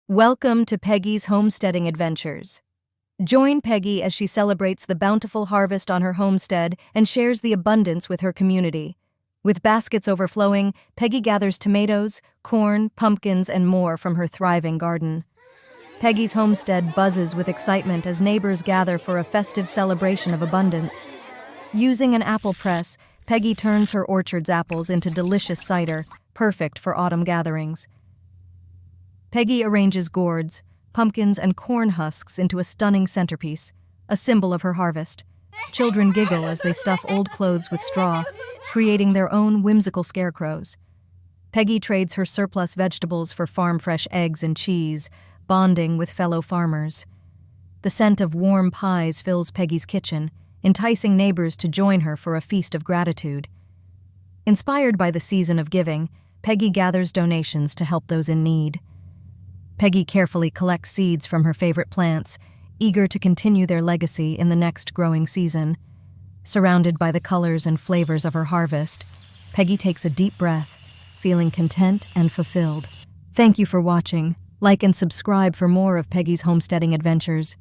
Welcome to Peggy's homesteading adventures. Join Peggy as she celebrates the bountiful harvest on her homestead and shares the abundance with her community. With baskets overflowing, Peggy gathers tomatoes, corn, pumpkins, and more from her thriving garden. Peggy's homestead buzzes with excitement as neighbors gather for a festive celebration of abundance. Using an apple press, Peggy turns her orchard's apples into delicious cider, perfect for autumn gatherings. Peggy arranges gourds, pumpkins, and corn husks into a stunning centerpiece, a symbol of her harvest. Children giggle as they stuff old clothes with straw, creating their own whimsical scarecrows. Peggy trades her surplus vegetables for farm-fresh eggs and cheese, bonding with fellow farmers. The scent of warm pies fills Peggy's kitchen, enticing neighbors to join her for a feast of gratitude. Inspired by the season of giving, Peggy gathers donations to help those in need. Peggy carefully collects seeds from her favorite plants, eager to continue their legacy in the next growing season. Surrounded by the colors and flavors of her harvest, Peggy takes a deep breath, feeling content and fulfilled. Thank you for watching. Like and subscribe for more of Peggy's homesteading adventures.